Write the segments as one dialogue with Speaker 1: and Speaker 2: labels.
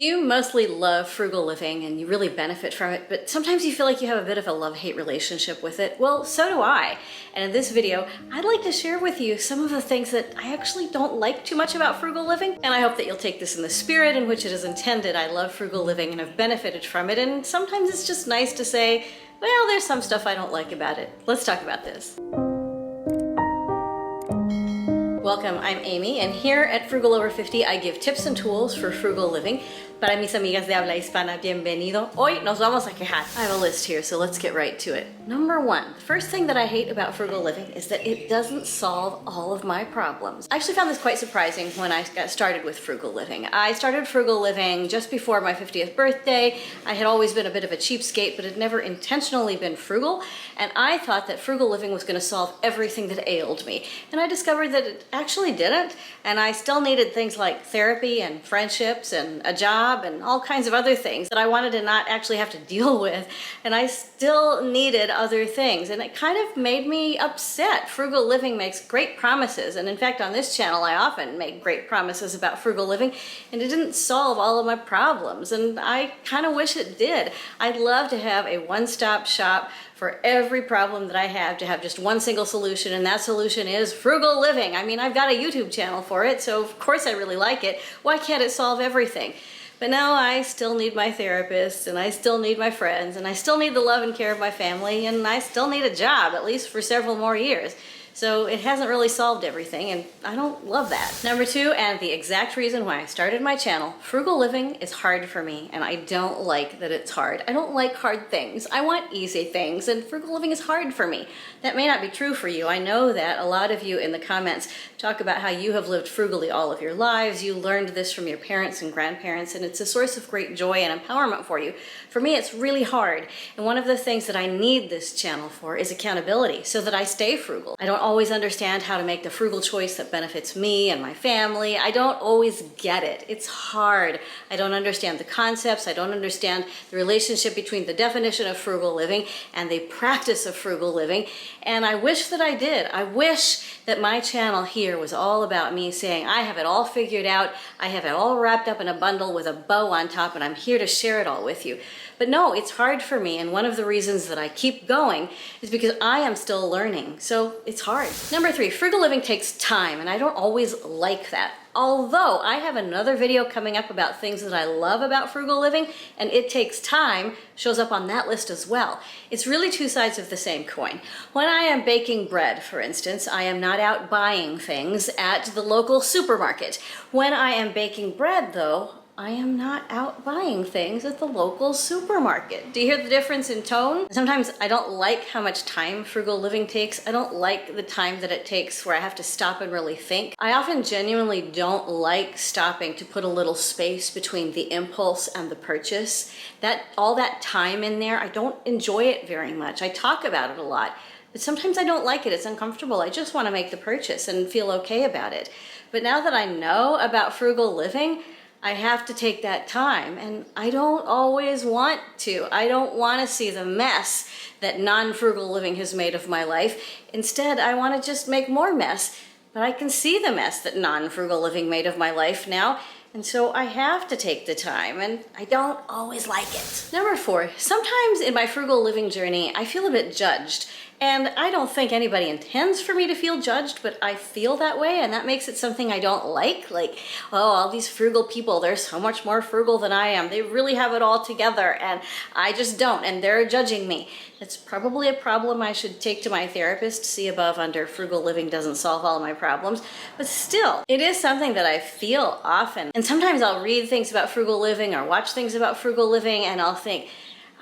Speaker 1: You mostly love frugal living and you really benefit from it, but sometimes you feel like you have a bit of a love-hate relationship with it. Well, so do I. And in this video, I'd like to share with you some of the things that I actually don't like too much about frugal living. And I hope that you'll take this in the spirit in which it is intended. I love frugal living and have benefited from it. And sometimes it's just nice to say, well, there's some stuff I don't like about it. Let's talk about this. Welcome, I'm Amy, and here at Frugal Over 50, I give tips and tools for frugal living. Para mis amigas de habla hispana, bienvenido. Hoy nos vamos a quejar. I have a list here, so let's get right to it. Number one, the first thing that I hate about frugal living is that it doesn't solve all of my problems. I actually found this quite surprising when I got started with frugal living. I started frugal living just before my 50th birthday. I had always been a bit of a cheapskate, but had never intentionally been frugal, and I thought that frugal living was going to solve everything that ailed me. And I discovered that it actually didn't, and I still needed things like therapy and friendships and a job and all kinds of other things that I wanted to not actually have to deal with, and I still needed other things, and it kind of made me upset. Frugal living makes great promises, and in fact on this channel I often make great promises about frugal living, and it didn't solve all of my problems, and I kind of wish it did. I'd love to have a one-stop shop for every problem that I have, to have just one single solution, and that solution is frugal living. I mean, I've got a YouTube channel for it, so of course I really like it. Why can't it solve everything? But now I still need my therapist, and I still need my friends, and I still need the love and care of my family, and I still need a job, at least for several more years. So it hasn't really solved everything, and I don't love that. Number two, and the exact reason why I started my channel, frugal living is hard for me, and I don't like that it's hard. I don't like hard things. I want easy things, and frugal living is hard for me. That may not be true for you. I know that a lot of you in the comments talk about how you have lived frugally all of your lives. You learned this from your parents and grandparents, and it's a source of great joy and empowerment for you. For me, it's really hard, and one of the things that I need this channel for is accountability, so that I stay frugal. I don't always understand how to make the frugal choice that benefits me and my family. I don't always get it. It's hard. I don't understand the concepts. I don't understand the relationship between the definition of frugal living and the practice of frugal living, and I wish that I did. I wish that my channel here was all about me saying, I have it all figured out, I have it all wrapped up in a bundle with a bow on top, and I'm here to share it all with you. But no, it's hard for me, and one of the reasons that I keep going is because I am still learning, so it's hard. Number three, frugal living takes time, and I don't always like that. Although I have another video coming up about things that I love about frugal living, and it takes time shows up on that list as well. It's really two sides of the same coin. When I am baking bread, for instance, I am not out buying things at the local supermarket. When I am baking bread, though, I am not out buying things at the local supermarket. Do you hear the difference in tone? Sometimes I don't like how much time frugal living takes. I don't like the time that it takes where I have to stop and really think. I often genuinely don't like stopping to put a little space between the impulse and the purchase. All that time in there, I don't enjoy it very much. I talk about it a lot, but sometimes I don't like it. It's uncomfortable. I just want to make the purchase and feel okay about it. But now that I know about frugal living, I have to take that time, and I don't always want to. I don't want to see the mess that non-frugal living has made of my life. Instead, I want to just make more mess, but I can see the mess that non-frugal living made of my life now, and so I have to take the time, and I don't always like it. Number four, sometimes in my frugal living journey, I feel a bit judged. And I don't think anybody intends for me to feel judged, but I feel that way, and that makes it something I don't like. Like, oh, all these frugal people, they're so much more frugal than I am. They really have it all together, and I just don't, and they're judging me. That's probably a problem I should take to my therapist. See above under, frugal living doesn't solve all of my problems. But still, it is something that I feel often. And sometimes I'll read things about frugal living or watch things about frugal living, and I'll think,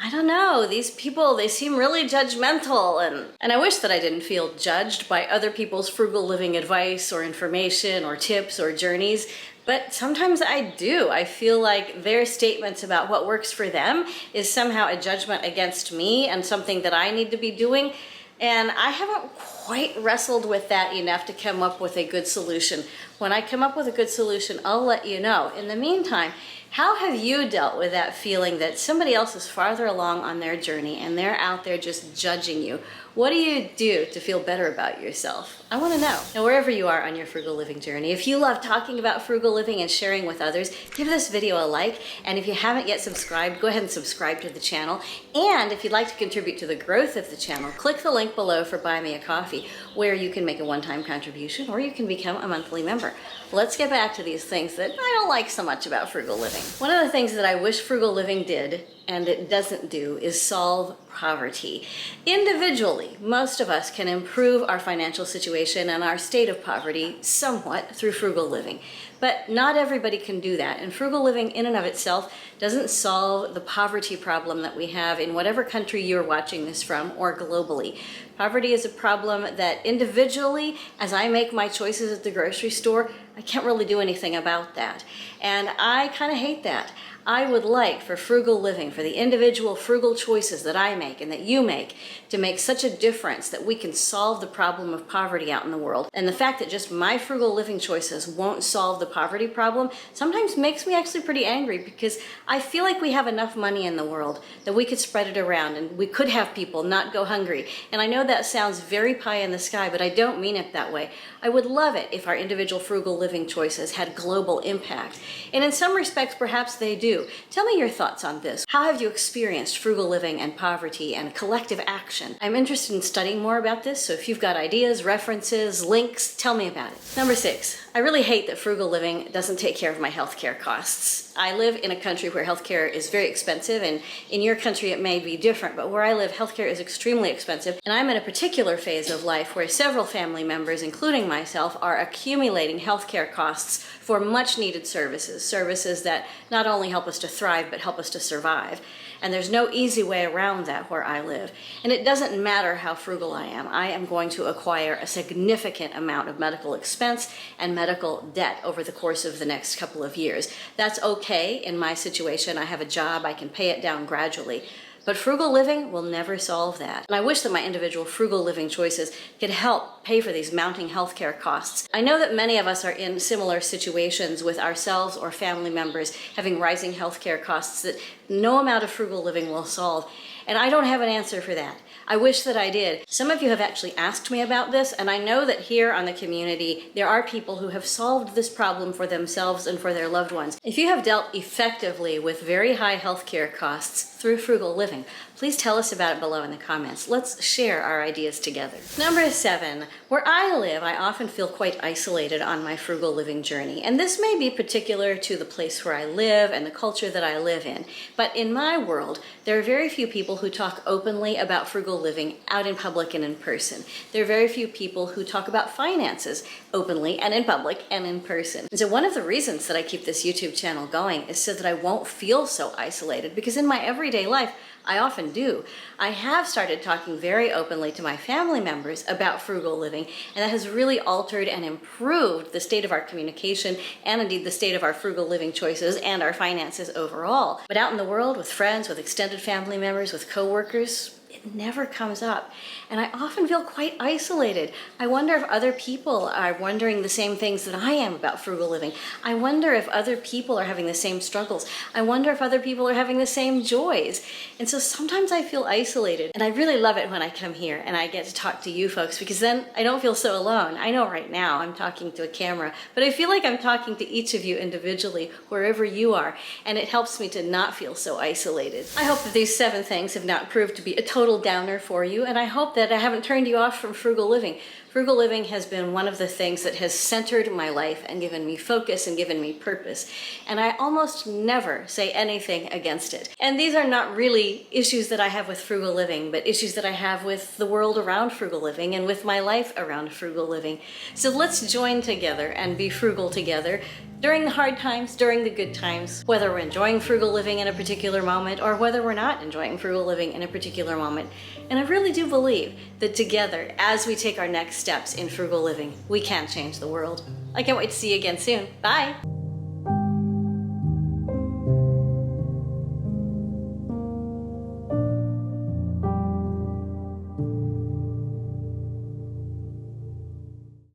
Speaker 1: I don't know, these people, they seem really judgmental, and I wish that I didn't feel judged by other people's frugal living advice or information or tips or journeys, but sometimes I do. I feel like their statements about what works for them is somehow a judgment against me and something that I need to be doing, and I haven't quite wrestled with that enough to come up with a good solution. When I come up with a good solution, I'll let you know. In the meantime, how have you dealt with that feeling that somebody else is farther along on their journey and they're out there just judging you? What do you do to feel better about yourself? I want to know. Now, wherever you are on your frugal living journey, if you love talking about frugal living and sharing with others, give this video a like. And if you haven't yet subscribed, go ahead and subscribe to the channel. And if you'd like to contribute to the growth of the channel, click the link below for Buy Me a Coffee, where you can make a one-time contribution or you can become a monthly member. Let's get back to these things that I don't like so much about frugal living. One of the things that I wish frugal living did, and it doesn't do, is solve poverty. Individually, most of us can improve our financial situation and our state of poverty somewhat through frugal living. But not everybody can do that, and frugal living in and of itself doesn't solve the poverty problem that we have in whatever country you're watching this from or globally. Poverty is a problem that individually, as I make my choices at the grocery store, I can't really do anything about that. And I kind of hate that. I would like for frugal living, for the individual frugal choices that I make and that you make, to make such a difference that we can solve the problem of poverty out in the world. And the fact that just my frugal living choices won't solve the poverty problem sometimes makes me actually pretty angry, because I feel like we have enough money in the world that we could spread it around and we could have people not go hungry. And I know that sounds very pie in the sky, but I don't mean it that way. I would love it if our individual frugal living choices had global impact. And in some respects, perhaps they do. Tell me your thoughts on this. How have you experienced frugal living and poverty and collective action? I'm interested in studying more about this, so if you've got ideas, references, links, tell me about it. Number 6, I really hate that frugal living doesn't take care of my healthcare costs. I live in a country where healthcare is very expensive, and in your country it may be different, but where I live, healthcare is extremely expensive, and I'm in a particular phase of life where several family members, including myself, are accumulating healthcare costs for much needed services that not only help us to thrive, but help us to survive. And there's no easy way around that where I live. And it doesn't matter how frugal I am going to acquire a significant amount of medical expense and medical debt over the course of the next couple of years. That's okay in my situation. I have a job, I can pay it down gradually. But frugal living will never solve that. And I wish that my individual frugal living choices could help pay for these mounting healthcare costs. I know that many of us are in similar situations with ourselves or family members having rising healthcare costs that no amount of frugal living will solve. And I don't have an answer for that. I wish that I did. Some of you have actually asked me about this, and I know that here on the community, there are people who have solved this problem for themselves and for their loved ones. If you have dealt effectively with very high healthcare costs through frugal living, please tell us about it below in the comments. Let's share our ideas together. Number 7, where I live, I often feel quite isolated on my frugal living journey. And this may be particular to the place where I live and the culture that I live in. But in my world, there are very few people who talk openly about frugal living out in public and in person. There are very few people who talk about finances openly and in public and in person. And so one of the reasons that I keep this YouTube channel going is so that I won't feel so isolated, because in my everyday life, I often do. I have started talking very openly to my family members about frugal living, and that has really altered and improved the state of our communication and indeed the state of our frugal living choices and our finances overall. But out in the world with friends, with extended family members, with coworkers, it never comes up. And I often feel quite isolated. I wonder if other people are wondering the same things that I am about frugal living. I wonder if other people are having the same struggles. I wonder if other people are having the same joys. And so sometimes I feel isolated. And I really love it when I come here and I get to talk to you folks, because then I don't feel so alone. I know right now I'm talking to a camera, but I feel like I'm talking to each of you individually, wherever you are. And it helps me to not feel so isolated. I hope that these 7 things have not proved to be a total downer for you, and I hope that I haven't turned you off from frugal living. Frugal living has been one of the things that has centered my life and given me focus and given me purpose. And I almost never say anything against it. And these are not really issues that I have with frugal living, but issues that I have with the world around frugal living and with my life around frugal living. So let's join together and be frugal together during the hard times, during the good times, whether we're enjoying frugal living in a particular moment or whether we're not enjoying frugal living in a particular moment. And I really do believe that together, as we take our next steps in frugal living, we can change the world. I can't wait to see you again soon. Bye!